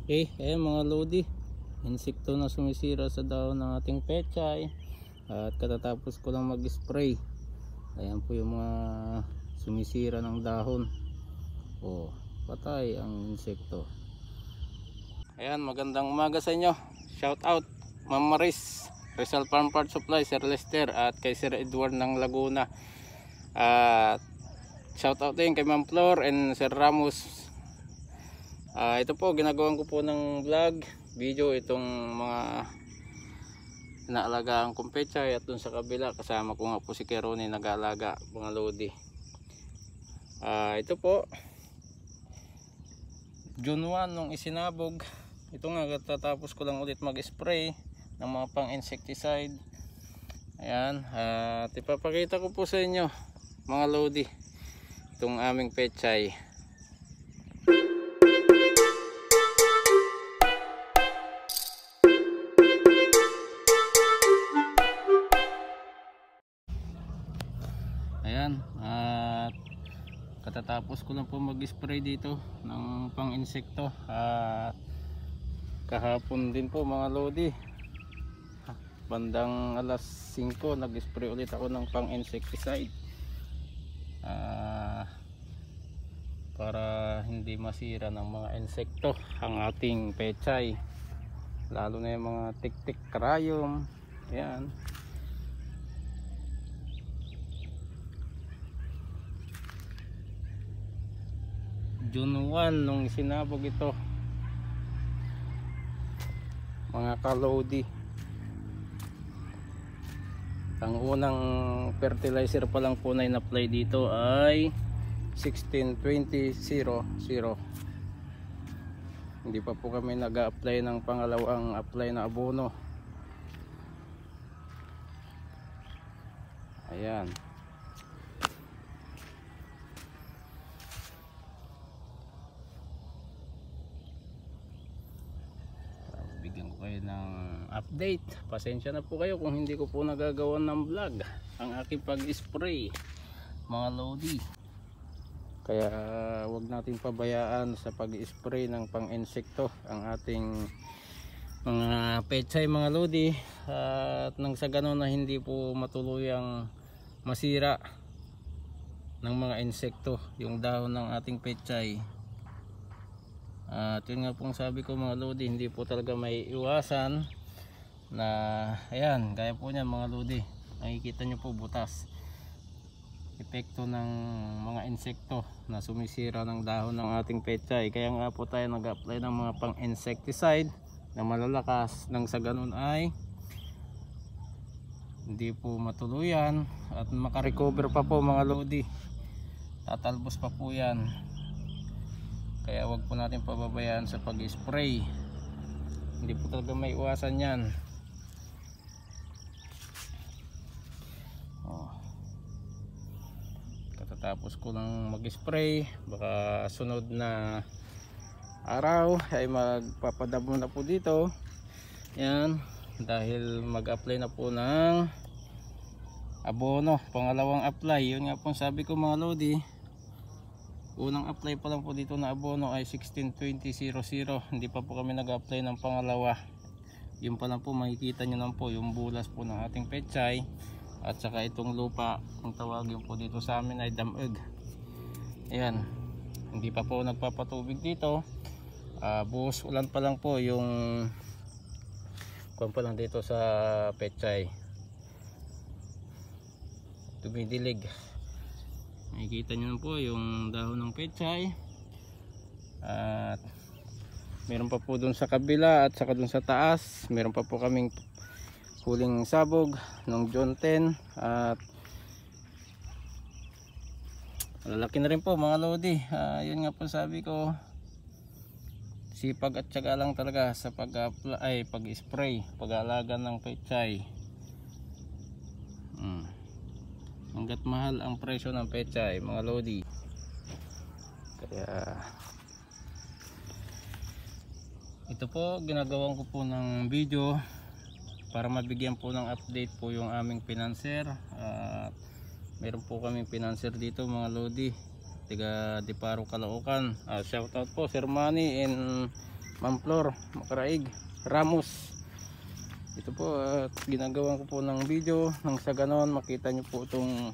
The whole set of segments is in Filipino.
Okay, ayan mga lodi, insekto na sumisira sa dahon ng ating pechay. At katatapos ko lang mag-spray. Ayan po yung mga sumisira ng dahon. Oh, patay ang insekto. Ayan, magandang umaga sa inyo. Shout out Ma'am Maris, Rizal Farm Part Supply, Sir Lester at kay Sir Edward ng Laguna. At shout out din kay Ma'am Flor and Sir Ramos. Ito po, ginagawan ko po ng vlog, video itong mga inaalagaan kong pechay. At dun sa kabila kasama ko nga po si Keroni nag-aalaga mga lodi. Ito po June 1 nung isinabog. Ito nga, tatapos ko lang ulit mag-spray ng mga pang insecticide. Ayan, at ipapakita ko po sa inyo mga lodi itong aming pechay. Ayan, at katatapos ko lang po mag-spray dito ng pang insekto. Kahapon din po mga lodi, bandang alas 5 nag-spray ulit ako ng pang insecticide para hindi masira ng mga insekto ang ating pechay, lalo na yung mga tik-tik, karayom. Ayan, June 1 nung sinabog ito mga kalodi. Ang unang fertilizer pa lang po na in-apply dito ay 16-20-00. Hindi pa po kami nag-a-apply ng pangalawang apply na abono. Ayan, bigyan ko kayo ng update. Pasensya na po kayo kung hindi ko po nagagawa ng vlog ang aking pag-spray mga lodi. Kaya wag natin pabayaan sa pag-spray ng pang-insekto ang ating mga pechay mga lodi, at nang sa ganun na hindi po matuluyang masira ng mga insekto yung dahon ng ating pechay. At yun nga pong sabi ko mga lodi, hindi po talaga may iwasan na ayan, gaya po niyan mga lodi, nakikita nyo po butas, epekto ng mga insekto na sumisira ng dahon ng ating pechay. Kaya nga po tayo nag-apply ng mga pang insecticide na malalakas, nang sa ganun ay hindi po matuluyan at makarecover pa po mga lodi, tatalbos pa po yan. Kaya wag po natin pababayaan sa pag-spray, hindi po talaga may iwasan yan. Katatapos ko lang mag-spray, baka sunod na araw ay magpapadamo na po dito. Yan, dahil mag-apply na po ng abono, pangalawang apply. Yun nga po sabi ko mga lodi, unang apply pa lang po dito na abono ay 16-20-00. Hindi pa po kami nag-apply ng pangalawa. Yun pa lang po, makikita nyo lang po yung bulas po ng ating pechay. At saka itong lupa, ang tawagin po dito sa amin ay dameg. Ayan, hindi pa po nagpapatubig dito. Buhos ulan pa lang po yung kuwan pa lang dito sa pechay, tumidilig. Makikita nyo po yung dahon ng pechay. At meron pa po dun sa kabila at saka dun sa taas, meron pa po kaming huling sabog nung June 10. At malalaki na rin po mga lodi. Yun nga po sabi ko, sipag at tiyaga lang talaga sa pag-spray, pag-aalaga ng pechay. Hanggat mahal ang presyo ng pechay mga lodi. Kaya ito po, ginagawan ko po ng video para mabigyan po ng update po yung aming financer. Meron po kaming financer dito mga lodi, tiga Diparo, Caloocan. Shout out po Sir Manny and Mamplor, Makaraig, Ramos. Ito po at ginagawa ko po ng video nang sa ganon makita nyo po itong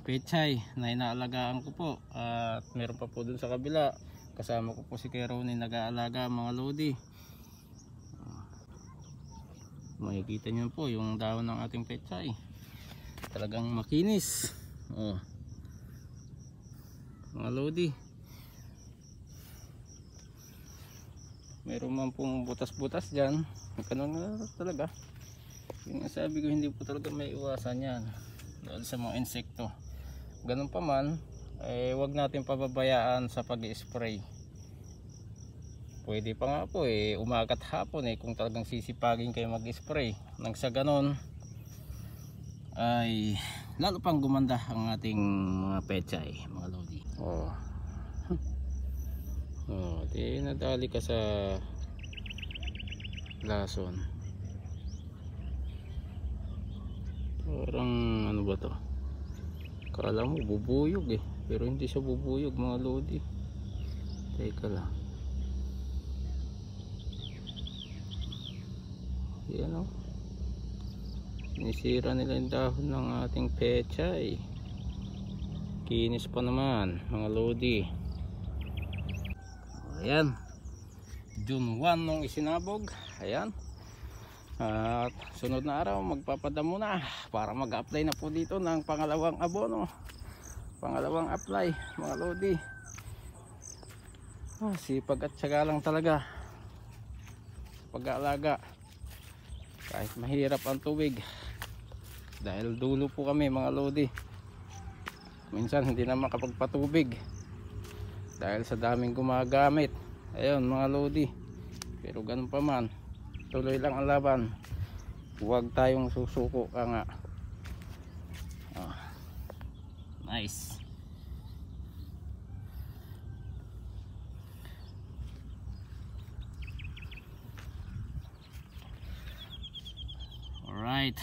pechay na inaalagaan ko po. At meron pa po dun sa kabila, kasama ko po si Kuya Ronnie nag-aalaga mga lodi. Makikita nyo po yung dahon ng ating pechay, talagang makinis. Mga lodi, meron man pong butas-butas dyan, ganun na talaga. Yung sabi ko, hindi po talaga may iwasan yan dahil sa mga insekto. Ganun pa man, wag natin pababayaan sa pag-spray. Pwede pa nga po umagat hapon kung talagang sisipagin kayo mag-spray. Nang sa ganon ay lalo pang gumanda ang ating mga pechay, mga lodi. Di nadali ka sa lason. Parang ano ba to? Kala mo bubuyog pero hindi siya bubuyog, mga lodi. Teka lang. Yan sinisira nila yung dahon ng ating pechay. Kinis pa naman, mga lodi. Ayan, June 1 nung isinabog. Ayan. At sunod na araw magpapadamo na para mag-apply na po dito ng pangalawang abono, pangalawang apply, mga lodi. Sipag at syaga lang talaga pag-aalaga kahit mahirap ang tubig, dahil dulo po kami, mga lodi. Minsan hindi na makapagpatubig dahil sa daming gumagamit. Ayun, mga lodi, pero ganun pa man, tuloy lang ang laban. Huwag tayong susuko ka nga. Nice. Alright.